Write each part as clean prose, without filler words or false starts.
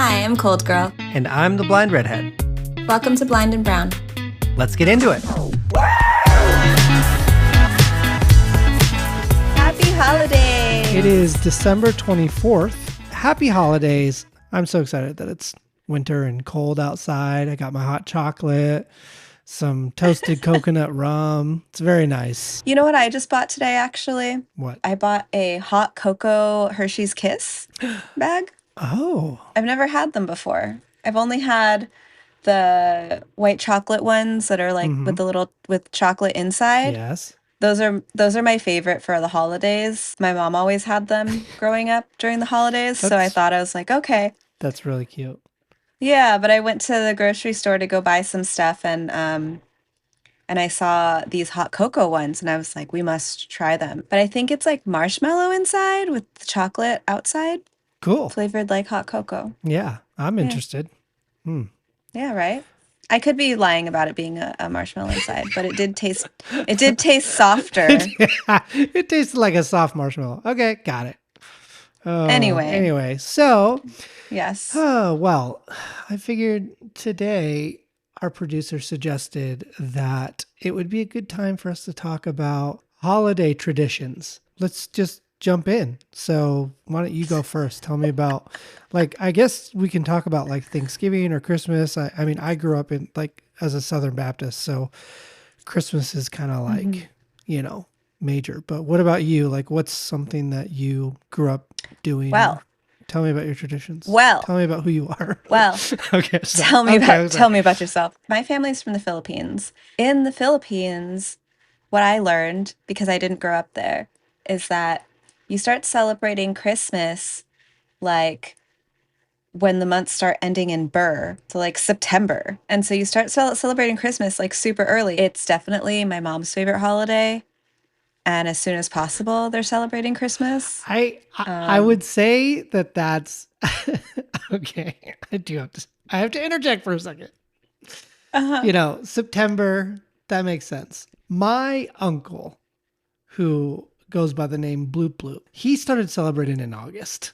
Hi, I'm Cold Girl. And I'm the blind redhead. Welcome to Blind and Brown. Let's get into it. Happy holidays! It is December 24th. Happy holidays. I'm so excited that it's winter and cold outside. I got my hot chocolate, some toasted coconut rum. It's very nice. You know what I just bought today, actually? What? I bought a hot cocoa Hershey's Kiss bag. Oh. I've never had them before. I've only had the white chocolate ones that are like with chocolate inside. Yes. Those are my favorite for the holidays. My mom always had them growing up during the holidays, so I thought, I was like, okay. That's really cute. Yeah, but I went to the grocery store to go buy some stuff, and I saw these hot cocoa ones, and I was like, we must try them. But I think it's like marshmallow inside with the chocolate outside, Cool. flavored like hot cocoa. Yeah, I'm interested. Yeah, right? I could be lying about it being a marshmallow inside, but it did taste softer. It tasted like a soft marshmallow. Okay, got it. Anyway, so yes. oh well, I figured today our producer suggested that it would be a good time for us to talk about holiday traditions. Let's just jump in. So why don't you go first? Tell me about, like, I guess we can talk about like Thanksgiving or Christmas. I mean, I grew up in like as a Southern Baptist, so Christmas is kind of like, major. But what about you? Like, what's something that you grew up doing? Well, tell me about your traditions. Well, tell me about who you are. Well, okay. Tell me about yourself. My family's from the Philippines. In the Philippines, what I learned, because I didn't grow up there, is that you start celebrating Christmas like when the months start ending in Burr, so like September. And so you start celebrating Christmas like super early. It's definitely my mom's favorite holiday. And as soon as possible, they're celebrating Christmas. I would say that that's okay. I have to interject for a second. September, that makes sense. My uncle, who goes by the name Bloop Bloop, he started celebrating in August.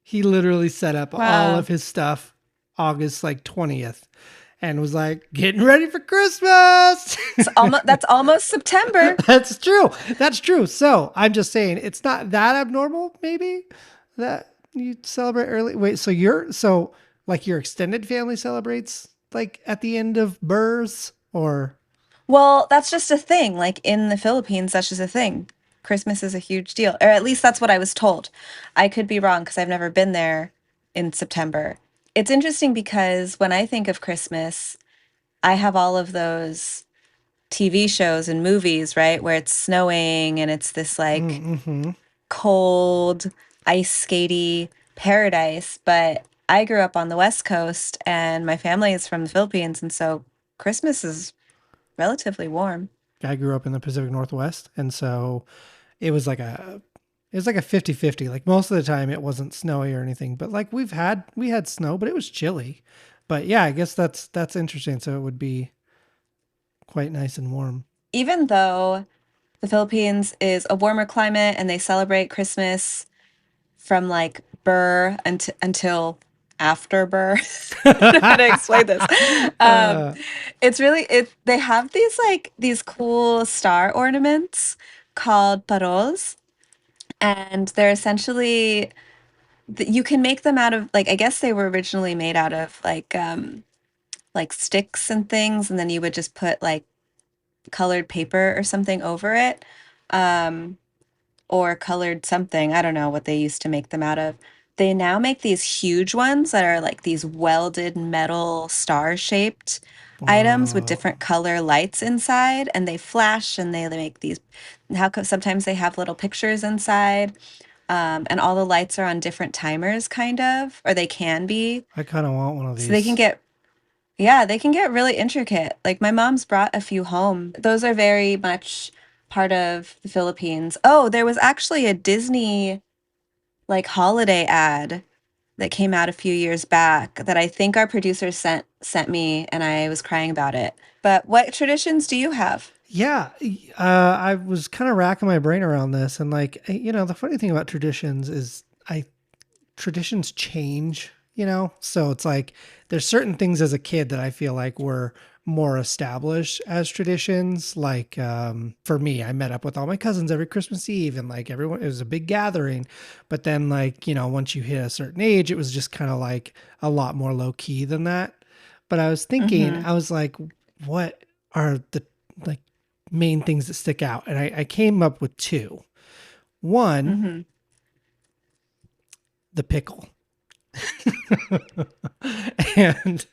He literally set up all of his stuff August like 20th and was like, getting ready for Christmas. That's almost September. That's true. So I'm just saying it's not that abnormal, maybe, that you celebrate early. Wait, so your extended family celebrates like at the end of Burrs, or? Well, that's just a thing. Like in the Philippines, that's just a thing. Christmas is a huge deal, or at least that's what I was told. I could be wrong because I've never been there in September. It's interesting because when I think of Christmas, I have all of those TV shows and movies, right, where it's snowing and it's this like cold, ice skatey paradise. But I grew up on the West Coast and my family is from the Philippines, and so Christmas is relatively warm. I grew up in the Pacific Northwest, and so it was like a 50-50. Like most of the time it wasn't snowy or anything, but like we had snow, but it was chilly. But yeah, I guess that's interesting. So it would be quite nice and warm. Even though the Philippines is a warmer climate and they celebrate Christmas from like Burr until after Burr. I don't know how to explain this. They have these cool star ornaments called paroles, and they're essentially, you can make them out of, like, I guess they were originally made out of like sticks and things, and then you would just put like colored paper or something over it, or colored something. I don't know what they used to make them out of. They now make these huge ones that are like these welded metal star-shaped items with different color lights inside, and they flash, and they make these. Sometimes they have little pictures inside, and all the lights are on different timers, kind of, or they can be. I kind of want one of these. So they can get really intricate. Like my mom's brought a few home. Those are very much part of the Philippines. Oh, there was actually a Disney like holiday ad that came out a few years back that I think our producer sent me, and I was crying about it. But what traditions do you have? Yeah, I was kind of racking my brain around this, and like, the funny thing about traditions is traditions change, you know? So it's like there's certain things as a kid that I feel like were more established as traditions. Like for me, I met up with all my cousins every Christmas Eve and like everyone, it was a big gathering. But then, like, you know, once you hit a certain age, it was just kind of like a lot more low key than that. But I was thinking, Mm-hmm. I was like, what are the like main things that stick out? And I came up with two. One, Mm-hmm. the pickle. And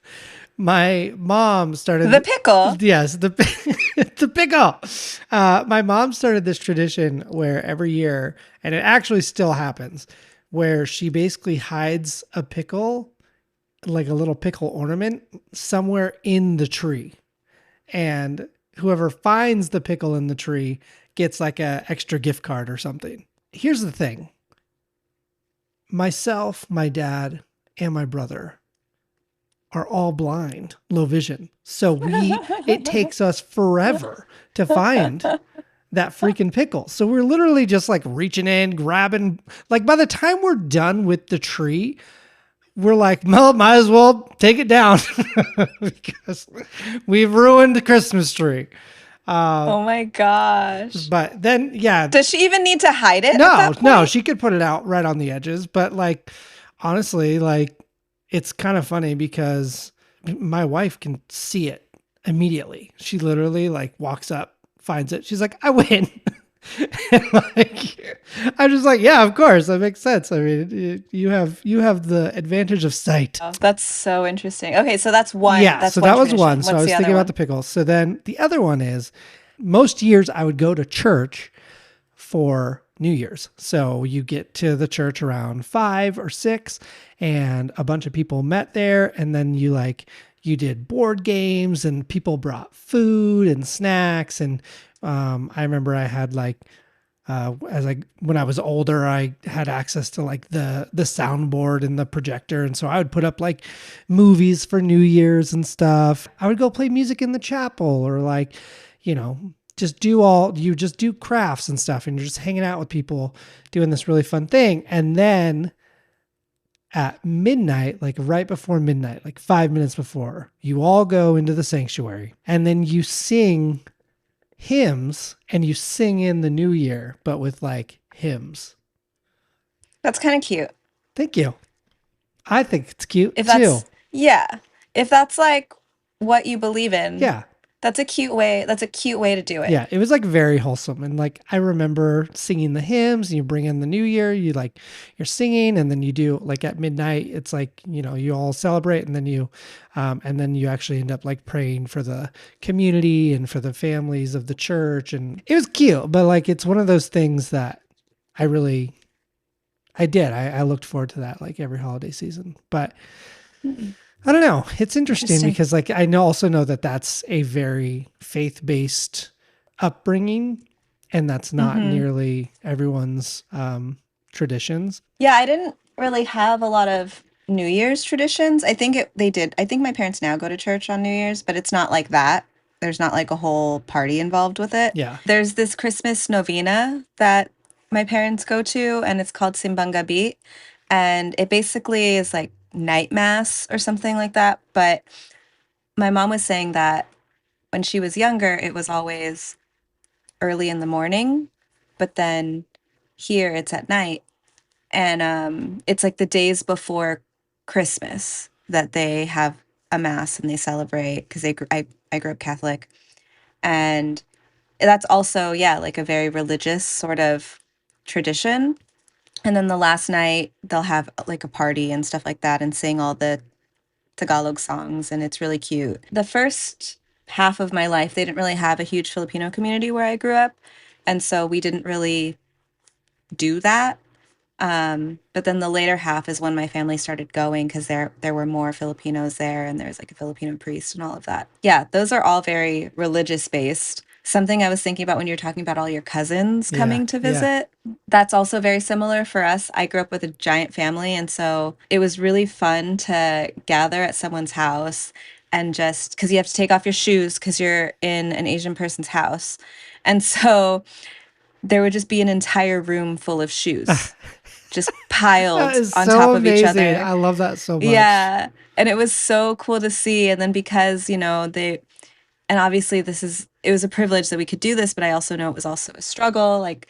my mom The started, pickle. yes, the the pickle. My mom started this tradition where every year, and it actually still happens, where she basically hides a pickle, like a little pickle ornament, somewhere in the tree, and whoever finds the pickle in the tree gets like a extra gift card or something. Here's the thing: myself, my dad, and my brother are all blind, low vision. So it takes us forever to find that freaking pickle. So we're literally just like reaching in, grabbing, like by the time we're done with the tree, we're like, well, might as well take it down because we've ruined the Christmas tree. Oh my gosh. But then, yeah, Does she even need to hide it at no, that no, point? she could put it out right on the edges. But like, honestly, like, it's kind of funny because my wife can see it immediately. She literally like walks up, finds it. She's like, I win. And like, I'm just like, yeah, of course, that makes sense. I mean, you have the advantage of sight. Oh, that's so interesting. Okay, so that's one. Yeah, That's so one that was one. tradition. So I What's was the thinking other about the one? pickles. So then the other one is most years I would go to church for New Year's. So you get to the church around 5 or 6, and a bunch of people met there. And then you did board games, and people brought food and snacks. And I remember I had like, when I was older, I had access to like the soundboard and the projector, and so I would put up like movies for New Year's and stuff. I would go play music in the chapel, or like, you know, just do crafts and stuff, and you're just hanging out with people doing this really fun thing. And then at midnight, like right before midnight, like 5 minutes before, you all go into the sanctuary, and then you sing hymns, and you sing in the new year, but with like hymns. That's kind of cute. Thank you. I think it's cute If too. yeah, if that's like what you believe in, Yeah. that's a cute way. That's a cute way to do it. Yeah. It was like very wholesome. And like, I remember singing the hymns, and you bring in the new year, you're singing, and then you do like at midnight, it's like, you know, you all celebrate, and then you actually end up like praying for the community and for the families of the church. And it was cute, but like, it's one of those things that I really, I did. I looked forward to that like every holiday season. But Hmm. I don't know. It's interesting Interesting. because like also know that that's a very faith-based upbringing, and that's not Hmm. nearly everyone's traditions. Yeah, I didn't really have a lot of New Year's traditions. They did. I think my parents now go to church on New Year's, but it's not like that. There's not like a whole party involved with it. Yeah. There's this Christmas novena that my parents go to, and it's called Simbang Gabi, and it basically is like night mass or something like that. But my mom was saying that when she was younger, it was always early in the morning, but then here it's at night, and it's like the days before Christmas that they have a mass and they celebrate because I grew up Catholic, and that's also, yeah, like a very religious sort of tradition. And then the last night they'll have like a party and stuff like that and sing all the Tagalog songs, and it's really cute. The first half of my life, they didn't really have a huge Filipino community where I grew up, and so we didn't really do that. But then the later half is when my family started going because there were more Filipinos there, and there's like a Filipino priest and all of that. Yeah, those are all very religious based. Something I was thinking about when you're talking about all your cousins Yeah. coming to Yeah. visit, that's also very similar for us. I grew up with a giant family, and so it was really fun to gather at someone's house and just because you have to take off your shoes because you're in an Asian person's house. And so there would just be an entire room full of shoes just That piled is on so top of each amazing. other. I love that so much. Yeah. And it was so cool to see. And then because, and obviously it was a privilege that we could do this, but I also know it was also a struggle. Like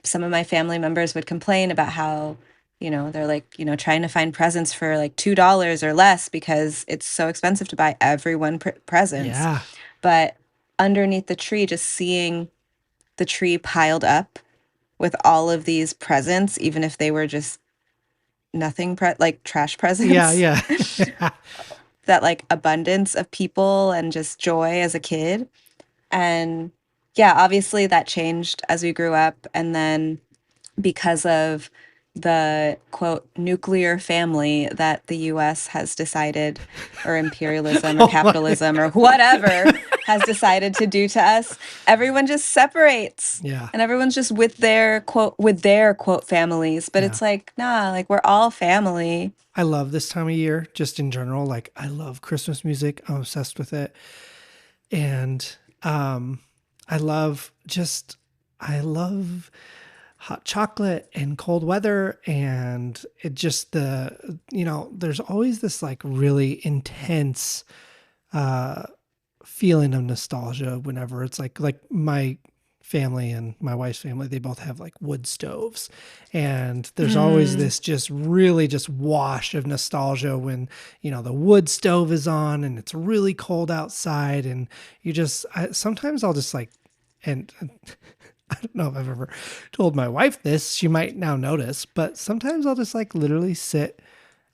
some of my family members would complain about how, they're like, trying to find presents for like $2 or less because it's so expensive to buy everyone presents. Yeah. But underneath the tree, just seeing the tree piled up with all of these presents, even if they were just nothing, like trash Yeah. presents, Yeah. that like abundance of people and just joy as a kid. And yeah, obviously that changed as we grew up. And then because of the quote nuclear family that the US has decided, or imperialism or Oh my. capitalism or whatever has decided to do to us, everyone just separates Yeah. and everyone's just with their quote families. But Yeah. it's like, nah, like we're all family. I love this time of year just in general. Like I love Christmas music. I'm obsessed with it. And um I love just I love hot chocolate and cold weather and it just there's always this like really intense uh feeling of nostalgia whenever it's like my family and my wife's family, they both have like wood stoves, and there's always Mm, this just really just wash of nostalgia when the wood stove is on and it's really cold outside, and sometimes I'll just like, and I don't know if I've ever told my wife this, she might now notice, but sometimes I'll just like literally sit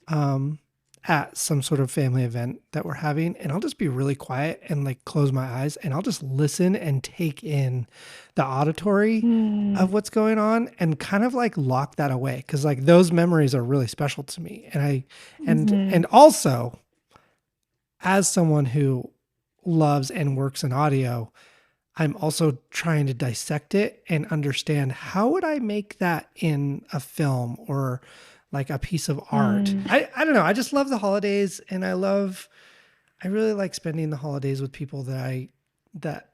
um, at some sort of family event that we're having, and I'll just be really quiet and like close my eyes and I'll just listen and take in the auditory mm, of what's going on and kind of like lock that away because like those memories are really special to me. And and mhm, also, as someone who loves and works in audio, I'm also trying to dissect it and understand how would I make that in a film or like a piece of art. mm. I don't know. I just love the holidays, and I really like spending the holidays with people that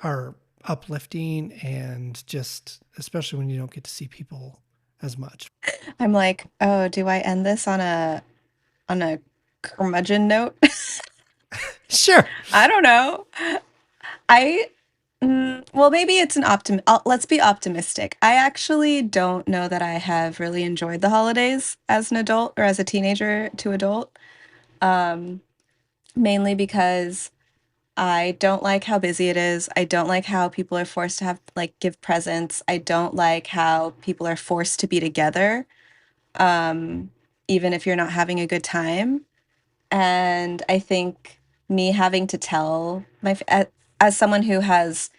are uplifting, and just especially when you don't get to see people as much. I'm like, oh, do I end this on a curmudgeon note? Sure. I don't know. I well, maybe it's let's be optimistic. I actually don't know that I have really enjoyed the holidays as an adult or as a teenager to adult. Um, Mainly because I don't like how busy it is. I don't like how people are forced to have like give presents. I don't like how people are forced to be together, um, even if you're not having a good time. And I think me having to tell as someone who has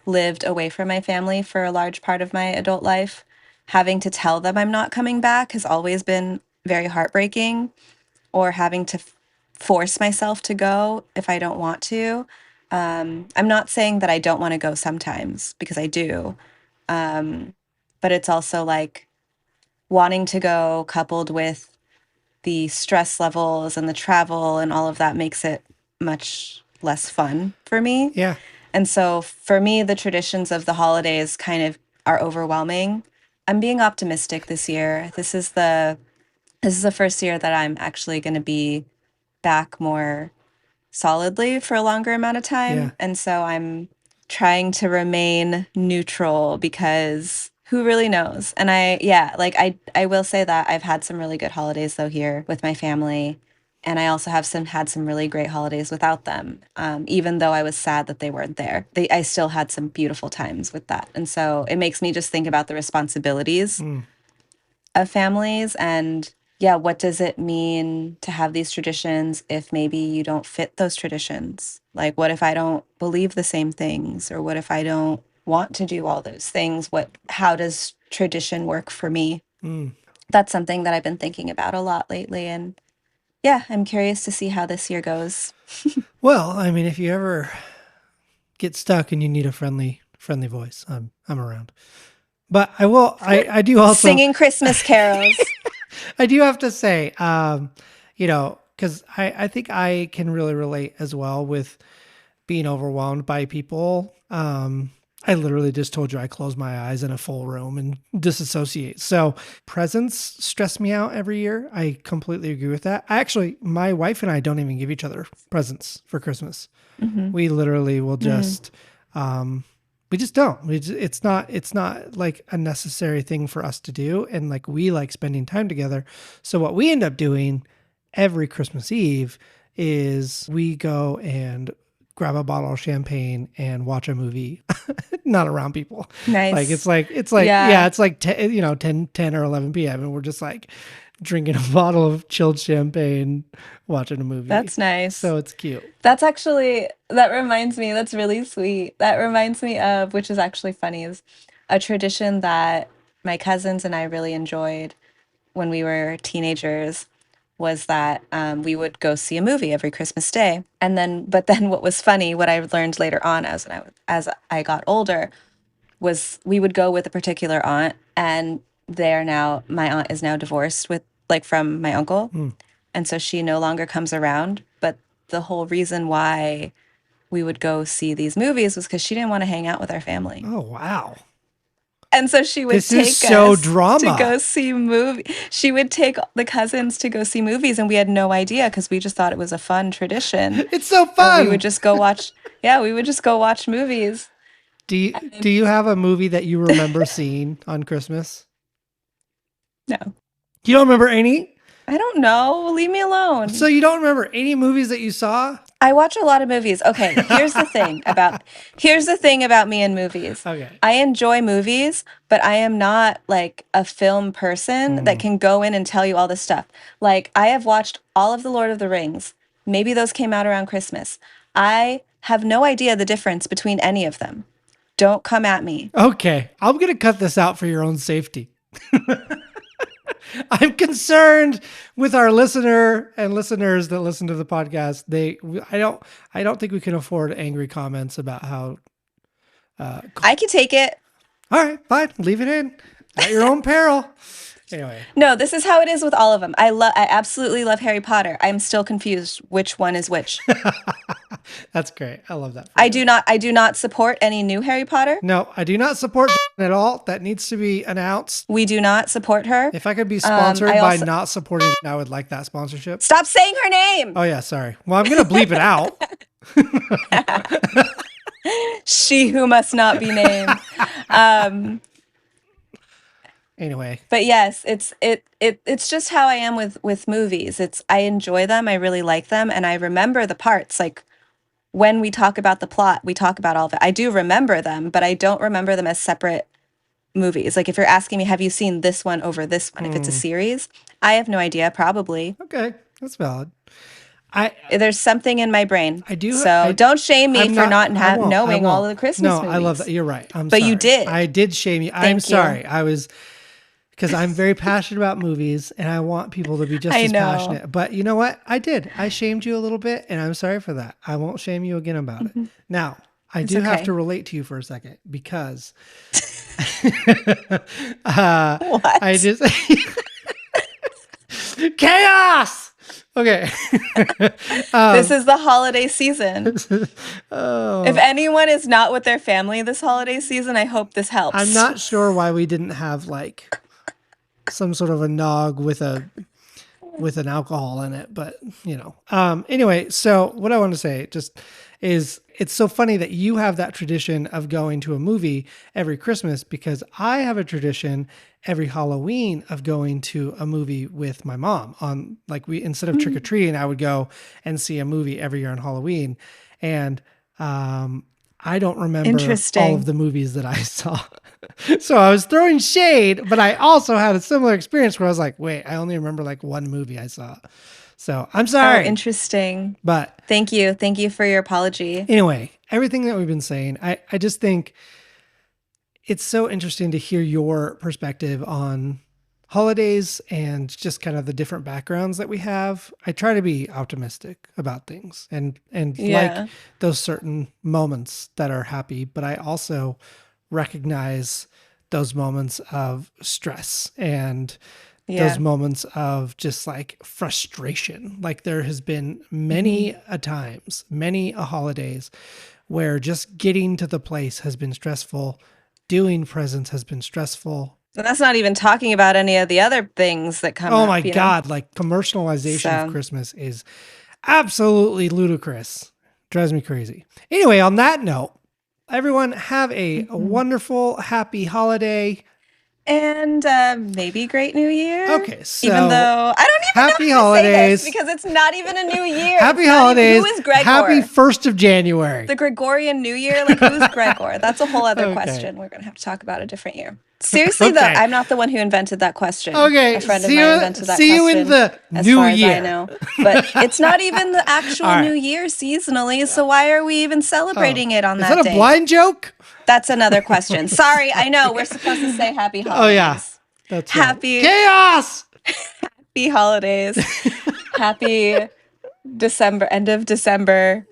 lived away from my family for a large part of my adult life, having to tell them I'm not coming back has always been very heartbreaking, or having to force myself to go if I don't want to. I'm not saying that I don't want to go sometimes because I do. Um, but it's also like wanting to go coupled with the stress levels and the travel and all of that makes it much less fun for me. Yeah. And so for me, the traditions of the holidays kind of are overwhelming. I'm being optimistic this year. This is the first year that I'm actually going to be back more solidly for a longer amount of Yeah. time. And so I'm trying to remain neutral because who really knows? And yeah, like I will say that I've had some really good holidays though here with my family. And I also have had some really great holidays without them. Even though I was sad that they weren't there, I still had some beautiful times with that. And so it makes me just think about the responsibilities Mm. of families and yeah, what does it mean to have these traditions if maybe you don't fit those traditions? Like, what if I don't believe the same things? Or what if I don't want to do all those things? How does tradition work for me? Mm. That's something that I've been thinking about a lot lately. And yeah, I'm curious to see how this year goes. Well, I mean, if you ever get stuck and you need a friendly voice, I'm around. But I do also, Singing Christmas carols. I do have to say, because I think I can really relate as well with being overwhelmed by people. I literally just told you I close my eyes in a full room and disassociate. So presents stress me out every year. I completely agree with that. Actually, my wife and I don't even give each other presents for Christmas. Hmm. We literally will Mm. just, we just don't. It's not like a necessary thing for us to do. And like we like spending time together. So what we end up doing every Christmas Eve is we go and grab a bottle of champagne and watch a movie, not around people. Like Nice. yeah, Yeah, it's like 10, 10 or 11 p.m. and we're just like drinking a bottle of chilled champagne, watching a movie. that's nice. So it's cute. That's actually, that reminds me, that's really sweet. That reminds me of, which is actually funny, is a tradition that my cousins and I really enjoyed when we were teenagers was that we would go see a movie every Christmas Day. And then, but then what was funny, what I learned later on as I got older, was we would go with a particular aunt, and my aunt is now divorced with, like, from my uncle. Hmm. And so she no longer comes around. But the whole reason why we would go see these movies was because she didn't want to hang out with our family. Oh, wow. And so she would This is take so us to drama. go see movie. She would take the cousins to go see movies, and we had no idea because we just thought it was a fun tradition. It's so And we would fun. just go watch, yeah, we would just go watch movies. Do you have a movie that you remember seeing on Christmas? No, You don't remember any? I don't know. Leave me So alone. you don't remember any movies that you saw? I watch a lot of movies. Okay, here's the thing about me and movies. Okay. I enjoy movies, but I am not like a film person that Mm. can go in and tell you all this stuff. Like, I have watched all of the Lord of the Rings. Maybe those came out around Christmas. I have no idea the difference between any of them. Don't come at me. Okay. I'm going to cut this out for your own safety. I'm concerned with our listener and listeners that listen to the podcast. I don't think we can afford angry comments about how. I can take it. All right, fine, leave it in at your own peril. Anyway, No, this is how it is with all of them. I absolutely love Harry Potter. I'm still confused which one is which. that's great. I love that for you. I do not support any new Harry Potter. No, I do not support at all. That needs to be announced. We do not support her. If I could be sponsored I by also not supporting, I would like that sponsorship. stop saying her name. Oh yeah, sorry. Well, I'm gonna bleep it out. She who must not be named. Um, Anyway, but yes, it's just how I am with movies. I enjoy them. I really like them, and I remember the parts. Like, when we talk about the plot, we talk about all of it. I do remember them, but I don't remember them as separate movies. Like, if you're asking me, have you seen this one over this one? If it's a series, I have no idea. Probably. okay, that's valid. I There's something in my brain. I do. So don't shame me I'm for not. not I won't. I knowing all won't. of the Christmas No, I love that. movies. You're right. I'm But you sorry. did. I did shame you. I'm Thank you. sorry. I was because I'm very passionate about movies and I want people to be just I as know. passionate. But you know what? I did. I shamed you a little bit, and I'm sorry for that. I won't shame you again about it. Now, I It's do have okay. to relate to you for a second because I What? just chaos. Okay. This is the holiday season. If Oh, anyone is not with their family this holiday season, I hope this I'm helps. not sure why we didn't have like some sort of a nog with an alcohol in it, but anyway, so what I want to say just is it's so funny that you have that tradition of going to a movie every Christmas because I have a tradition every Halloween of going to a movie with my mom on like we instead of trick or treating, I would go and see a movie every year on Halloween. And I don't remember all of Interesting. the movies that I saw. So I was throwing shade, but I also had a similar experience where I was like, wait, I only remember like one movie I saw. So I'm Oh, sorry. interesting. But Thank you. Thank you for your apology. anyway, everything that we've been saying, I just think it's so interesting to hear your perspective on holidays and just kind of the different backgrounds that we have. I try to be optimistic about things and like Yeah. those certain moments that are happy, but I also recognize those moments of stress and those Yeah. moments of just like frustration. Like there has been Hmm. many a times, many a holidays where just getting to the place has been stressful. Doing presents has been stressful. And that's not even talking about any of the other things that come Oh up, my you know? God. Like commercialization of So- Christmas is absolutely ludicrous. Drives me crazy. Anyway, on that note, everyone have a wonderful, happy holiday. And maybe Great New Year. Okay, so even though I don't even happy know how to say holidays. this because it's not even a new year. Happy It's not holidays. Even, who is Gregor? Happy 1st of January. The Gregorian New Year? Like, who's Gregor? That's a whole other Okay. question. We're going to have to talk about a different year. Seriously, though, Okay. I'm not the one who invented that question. Okay, A friend of see mine you- invented that see you question. in the as new far as year. I know. But it's not even the actual All right. New Year seasonally, so why are we even celebrating it on Is that that a day? blind joke? That's another question. Sorry, I know. We're supposed to say happy holidays. Oh, yeah. That's right. Happy Chaos. Happy holidays. Happy December, end of December,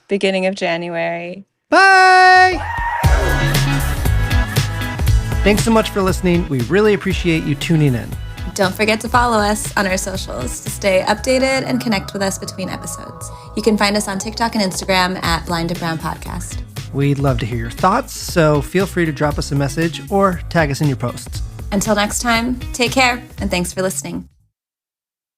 beginning of January. Bye. Thanks so much for listening. We really appreciate you tuning in. Don't forget to follow us on our socials to stay updated and connect with us between episodes. You can find us on TikTok and Instagram at Blind and Brown Podcast. We'd love to hear your thoughts, so feel free to drop us a message or tag us in your posts. Until next time, take care and thanks for listening.